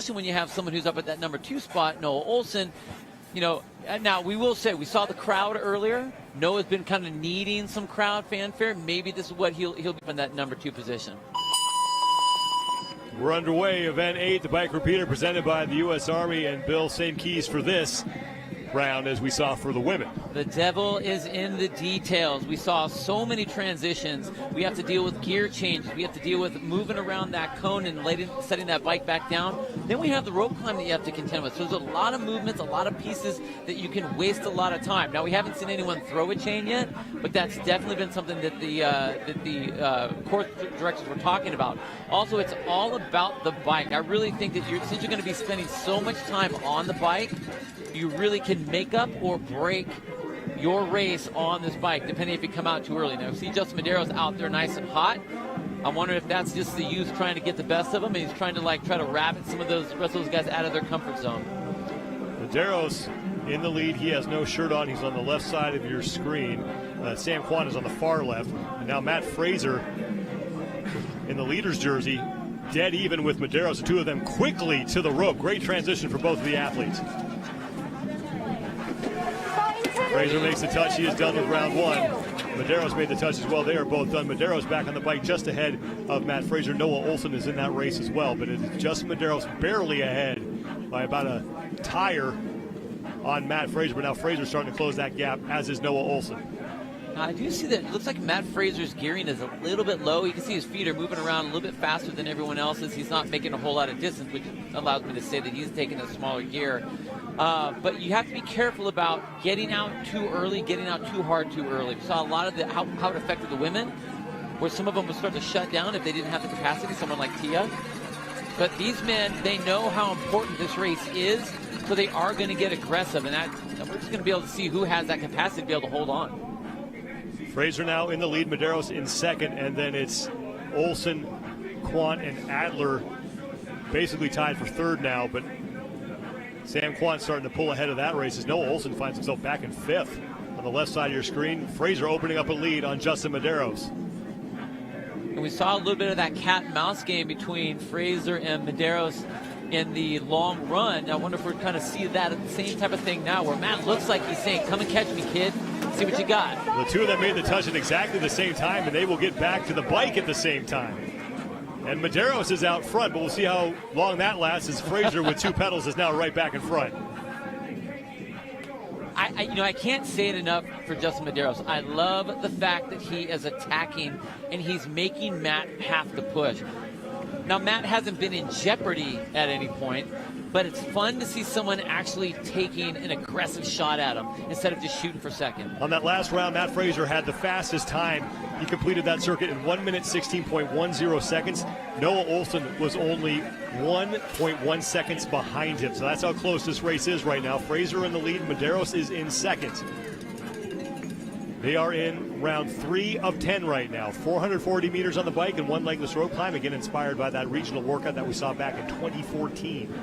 especially when you have someone who's up at that number 2 spot, Noah Olson. You know, now we will say we saw the crowd earlier. Noah's been kind of needing some crowd fanfare. Maybe this is what he'll be in that number 2 position. We're underway. Event 8, the bike repeater presented by the U.S. Army, and Bill, same keys for this round as we saw for the women. The devil is in the details. We saw so many transitions. We have to deal with gear changes. We have to deal with moving around that cone and setting that bike back down. Then we have the rope climb that you have to contend with. So there's a lot of movements, a lot of pieces that you can waste a lot of time. Now, we haven't seen anyone throw a chain yet, but that's definitely been something that the course directors were talking about. Also, it's all about the bike. I really think that since you're going to be spending so much time on the bike, you really can make up or break your race on this bike, depending if you come out too early. Now, see Justin Medeiros out there nice and hot. I'm wondering if that's just the youth trying to get the best of him, and he's trying to try to rabbit some of the rest of those guys out of their comfort zone. Medeiros in the lead. He has no shirt on. He's on the left side of your screen. Sam Kwan is on the far left. And now Matt Fraser in the leader's jersey, dead even with Medeiros. The two of them quickly to the rope. Great transition for both of the athletes. Fraser makes the touch. He is done with round 1. Medeiros made the touch as well. They are both done. Medeiros back on the bike just ahead of Matt Fraser. Noah Olson is in that race as well, but it is just Medeiros barely ahead by about a tire on Matt Fraser. But now Fraser's starting to close that gap, as is Noah Olson. I do see that it looks like Matt Fraser's gearing is a little bit low. You can see his feet are moving around a little bit faster than everyone else's. He's not making a whole lot of distance, which allows me to say that he's taking a smaller gear. But you have to be careful about getting out too early, getting out too hard too early. We saw a lot of how it affected the women, where some of them would start to shut down if they didn't have the capacity, someone like Tia. But these men, they know how important this race is, so they are going to get aggressive. And we're just going to be able to see who has that capacity to be able to hold on. Fraser now in the lead, Medeiros in second, and then it's Olson, Kwan, and Adler basically tied for third now, but Sam Kwan starting to pull ahead of that race as Noah Olson finds himself back in 5th. On the left side of your screen, Fraser opening up a lead on Justin Medeiros. And we saw a little bit of that cat and mouse game between Fraser and Medeiros in the long run. I wonder if we're kind of see that same type of thing now, where Matt looks like he's saying, come and catch me, kid. See what you got. The two of them made the touch at exactly the same time, and they will get back to the bike at the same time. And Medeiros is out front, but we'll see how long that lasts as Fraser with 2 pedals is now right back in front. I can't say it enough for Justin Medeiros. I love the fact that he is attacking and he's making Matt have to push. Now, Matt hasn't been in jeopardy at any point, but it's fun to see someone actually taking an aggressive shot at him instead of just shooting for second. On that last round, Matt Fraser had the fastest time. He completed that circuit in 1 minute 16.10 seconds. Noah Olson was only 1.1 seconds behind him. So that's how close this race is right now. Fraser in the lead, Medeiros is in second. They are in round 3 of 10 right now. 440 meters on the bike and 1 legless rope climb, again inspired by that regional workout that we saw back in 2014.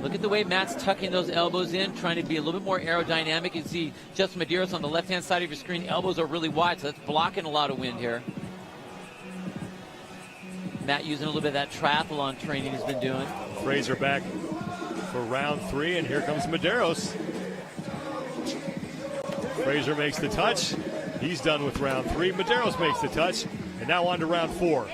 Look at the way Matt's tucking those elbows in, trying to be a little bit more aerodynamic. You can see Justin Medeiros on the left-hand side of your screen. Elbows are really wide, so that's blocking a lot of wind here. Matt using a little bit of that triathlon training he's been doing. Fraser back for round 3, and here comes Medeiros. Fraser makes the touch. He's done with round 3. Medeiros makes the touch, and now on to round 4.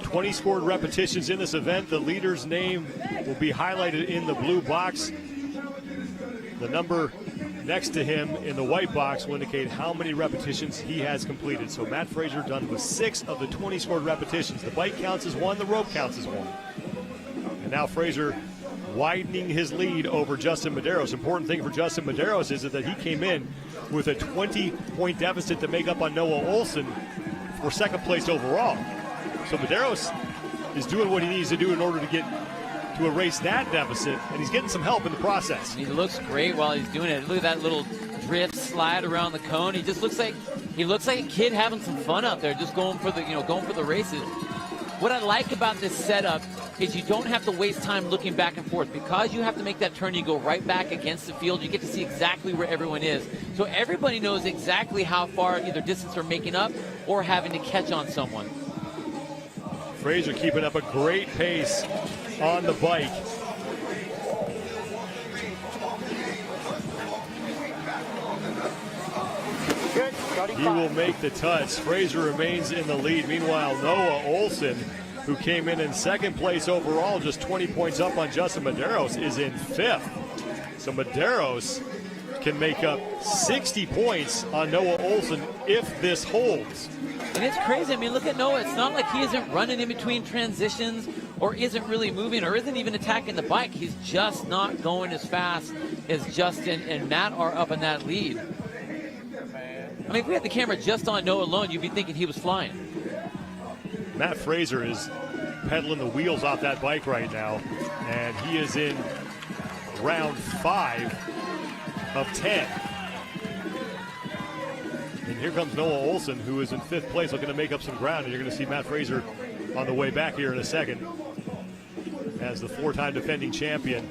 20 scored repetitions in this event. The leader's name will be highlighted in the blue box. The number next to him in the white box will indicate how many repetitions he has completed. So Matt Fraser done with 6 of the 20 scored repetitions. The bike counts as 1, the rope counts as 1. And now Fraser widening his lead over Justin Medeiros. Important thing for Justin Medeiros is that he came in with a 20-point deficit to make up on Noah Olson for second place overall. So Medeiros is doing what he needs to do in order to get to erase that deficit, and he's getting some help in the process. He looks great while he's doing it. Look at that little drift slide around the cone. He just looks like a kid having some fun out there, just going for the races. What I like about this setup is you don't have to waste time looking back and forth. Because you have to make that turn, you go right back against the field. You get to see exactly where everyone is. So everybody knows exactly how far either distance they're making up or having to catch on someone. Fraser keeping up a great pace on the bike. He will make the touch. Fraser remains in the lead. Meanwhile, Noah Olson, who came in second place overall, just 20 points up on Justin Medeiros, is in fifth. So Medeiros can make up 60 points on Noah Olson if this holds. And it's crazy. I mean, look at Noah. It's not like he isn't running in between transitions or isn't really moving or isn't even attacking the bike. He's just not going as fast as Justin and Matt are up in that lead. I mean, if we had the camera just on Noah alone, you'd be thinking he was flying. Matt Fraser is pedaling the wheels off that bike right now, and he is in round 5 of 10. And here comes Noah Olson, who is in 5th place, looking to make up some ground, and you're going to see Matt Fraser on the way back here in a second, as the 4-time defending champion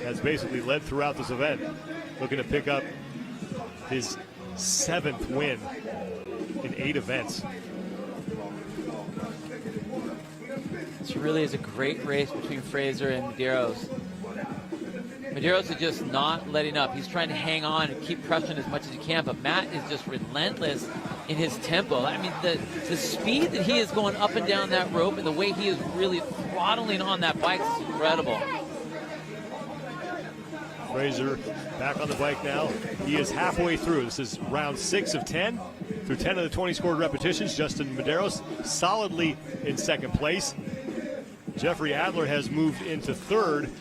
has basically led throughout this event, looking to pick up his 7th win in 8 events. This really is a great race between Fraser and Medeiros. Medeiros is just not letting up. He's trying to hang on and keep pressing as much as he can, but Matt is just relentless in his tempo. I mean, the speed that he is going up and down that rope and the way he is really throttling on that bike is incredible. Fraser back on the bike now. He is halfway through. This is round 6 of 10. Through 10 of the 20 scored repetitions, Justin Medeiros solidly in 2nd place. Jeffrey Adler has moved into 3rd.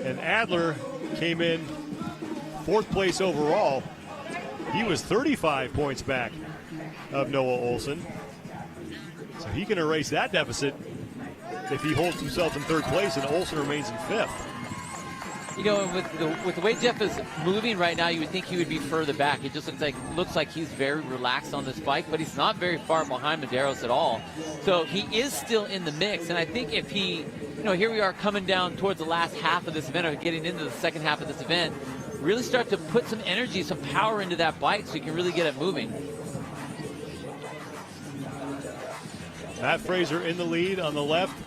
And Adler came in 4th place overall. He was 35 points back of Noah Olson. So he can erase that deficit if he holds himself in 3rd place and Olson remains in 5th. You know, with the way Jeff is moving right now, you would think he would be further back. It just looks like he's very relaxed on this bike, but he's not very far behind Medeiros at all. So he is still in the mix, and I think if he, you know, here we are coming down towards the last half of this event, or getting into the second half of this event, really start to put some energy, some power into that bike so you can really get it moving. Matt Fraser in the lead on the left.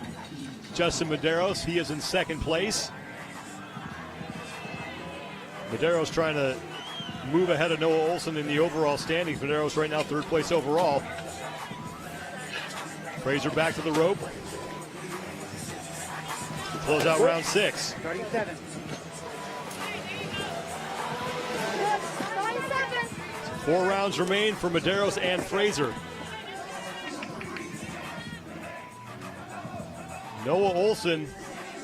Justin Medeiros, he is in 2nd place. Medeiros trying to move ahead of Noah Olson in the overall standings. Medeiros right now 3rd place overall. Fraser back to the rope. To close out round 6. 37. 4 rounds remain for Medeiros and Fraser. Noah Olson,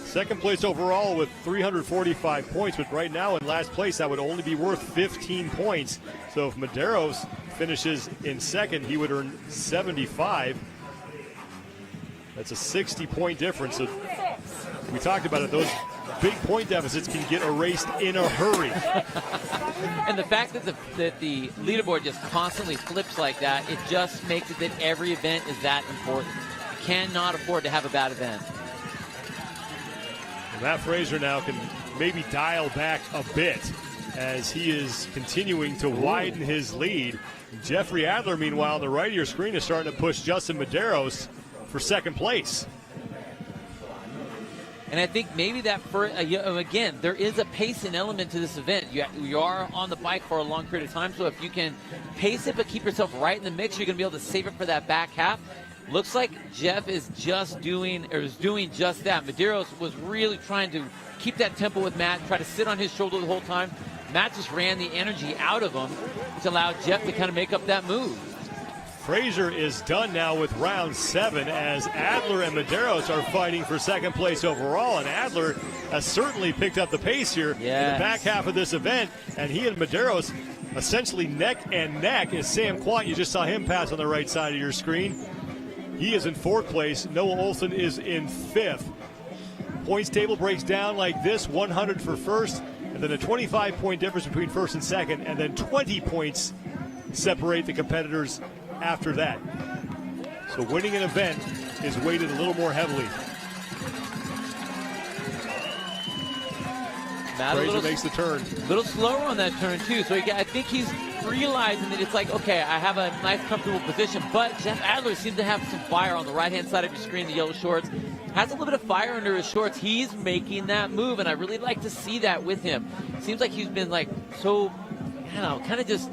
2nd place overall with 345 points, but right now in last place that would only be worth 15 points. So if Medeiros finishes in 2nd, he would earn 75. That's a 60-point difference. So we talked about it. Those big point deficits can get erased in a hurry. And the fact that the leaderboard just constantly flips like that, it just makes it that every event is that important. You cannot afford to have a bad event. Matt Fraser now can maybe dial back a bit as he is continuing to widen his lead. Jeffrey Adler, meanwhile, on the right of your screen is starting to push Justin Medeiros for 2nd place. And I think maybe that, again, there is a pacing element to this event. You are on the bike for a long period of time, so if you can pace it but keep yourself right in the mix, you're going to be able to save it for that back half. Looks like Jeff is doing just that. Medeiros was really trying to keep that tempo with Matt, try to sit on his shoulder the whole time. Matt just ran the energy out of him, which allowed Jeff to kind of make up that move. Fraser is done now with round 7 as Adler and Medeiros are fighting for 2nd place overall, and Adler has certainly picked up the pace here in the back half of this event, and he and Medeiros essentially neck and neck as Sam Quant, you just saw him pass on the right side of your screen. He is in 4th place. Noah Olson is in 5th. Points table breaks down like this: 100 for 1st, and then a 25-point difference between 1st and 2nd, and then 20 points separate the competitors after that. So winning an event is weighted a little more heavily. Matt Fraser makes the turn. A little slower on that turn, too. So I think he's realizing that it's like, okay, I have a nice, comfortable position, but Jeff Adler seems to have some fire on the right-hand side of your screen, the yellow shorts. Has a little bit of fire under his shorts. He's making that move, and I really like to see that with him. Seems like he's been like so, I don't know, kind of just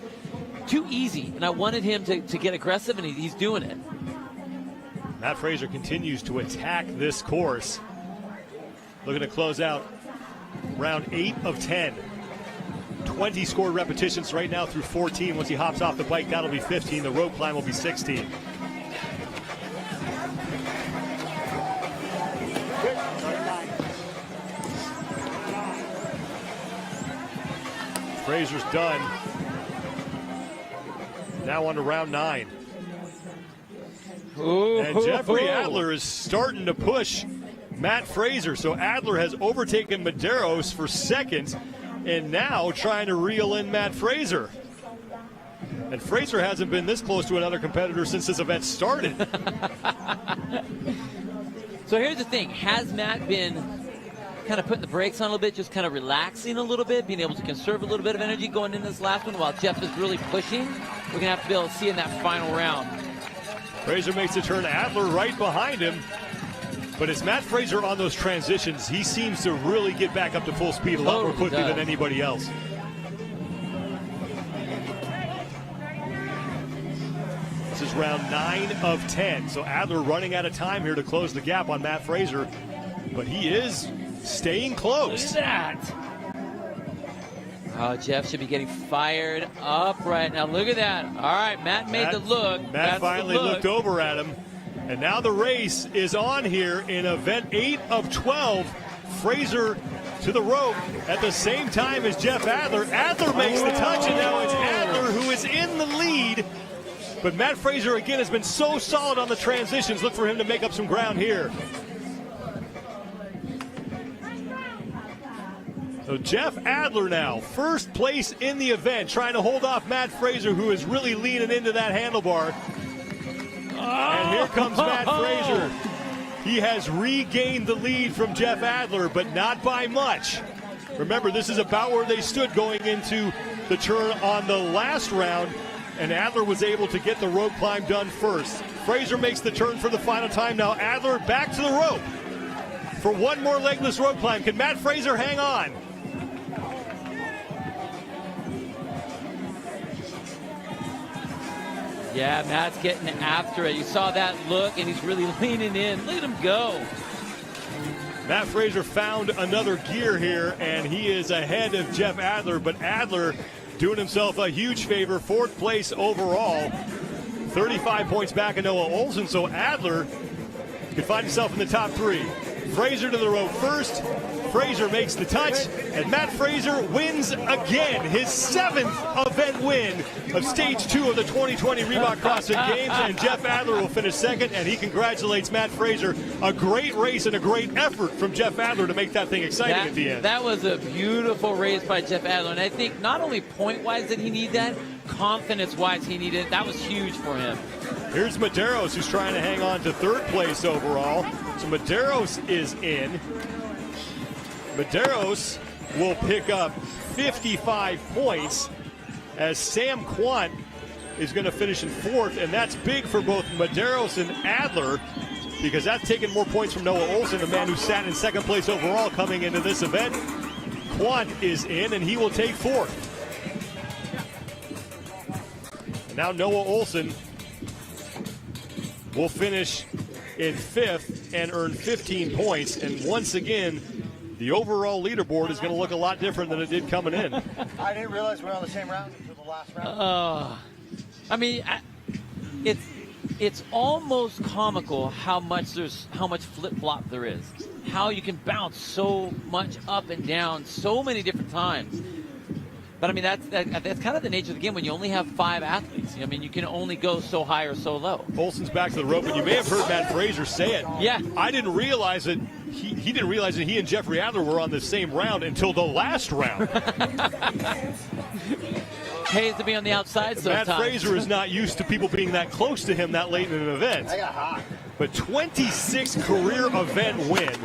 too easy, and I wanted him to get aggressive, and he's doing it. Matt Fraser continues to attack this course. Looking to close out round 8 of 10. 20 scored repetitions right now through 14. Once he hops off the bike, that'll be 15. The rope climb will be 16. Fraser's done. Now on to round 9. And Jeffrey Adler is starting to push Matt Fraser. So Adler has overtaken Medeiros for second and now trying to reel in Matt Fraser. And Fraser hasn't been this close to another competitor since this event started. So here's the thing. Has Matt been kind of putting the brakes on a little bit, just kind of relaxing a little bit, being able to conserve a little bit of energy going into this last one while Jeff is really pushing? We're going to have to be able to see in that final round. Fraser makes the turn. Adler right behind him. But it's Matt Fraser on those transitions. He seems to really get back up to full speed a lot more quickly than anybody else. This is round 9 of 10. So Adler running out of time here to close the gap on Matt Fraser. But he is staying close. Look at that. Oh, Jeff should be getting fired up right now. Look at that. All right, Matt made the look. Matt finally looked over at him. And now the race is on here in event 8 of 12. Fraser to the rope at the same time as Jeff Adler. Adler makes the touch, and now it's Adler who is in the lead. But Matt Fraser, again, has been so solid on the transitions. Look for him to make up some ground here. So Jeff Adler now, first place in the event, trying to hold off Matt Fraser, who is really leaning into that handlebar. And here comes Matt Fraser. He has regained the lead from Jeff Adler, but not by much. Remember, this is about where they stood going into the turn on the last round, and Adler was able to get the rope climb done first. Fraser makes the turn for the final time. Now Adler back to the rope for one more legless rope climb. Can Matt Fraser hang on? Yeah, Matt's getting after it. You saw that look, and he's really leaning in. Look at him go. Matt Fraser found another gear here, and he is ahead of Jeff Adler, but Adler doing himself a huge favor, 4th place overall, 35 points back of Noah Olsen, so Adler could find himself in the top 3. Fraser to the rope first. Fraser makes the touch, and Matt Fraser wins again, his 7th event win of Stage 2 of the 2020 Reebok CrossFit Games, and Jeff Adler will finish second, and he congratulates Matt Fraser. A great race and a great effort from Jeff Adler to make that thing exciting at the end. That was a beautiful race by Jeff Adler, and I think not only point-wise did he need that, confidence-wise he needed it. That was huge for him. Here's Medeiros, who's trying to hang on to 3rd place overall. So Medeiros is in. Medeiros will pick up 55 points as Sam Quant is going to finish in 4th, and that's big for both Medeiros and Adler because that's taking more points from Noah Olsen, the man who sat in 2nd place overall coming into this event. Quant is in, and he will take 4th. And now Noah Olsen will finish in 5th and earn 15 points, and once again, the overall leaderboard is going to look a lot different than it did coming in. I didn't realize we were on the same round until the last round. I mean, it's almost comical how much flip-flop there is. How you can bounce so much up and down so many different times. But I mean, that's kind of the nature of the game when you only have 5 athletes. I mean, you can only go so high or so low. Olsen's back to the rope, and you may have heard Matt Fraser say it. Yeah. I didn't realize that he didn't realize that he and Jeffrey Adler were on the same round until the last round. Pays to be on the outside sometimes. Matt Fraser is not used to people being that close to him that late in an event. I got hot. But 26 career event win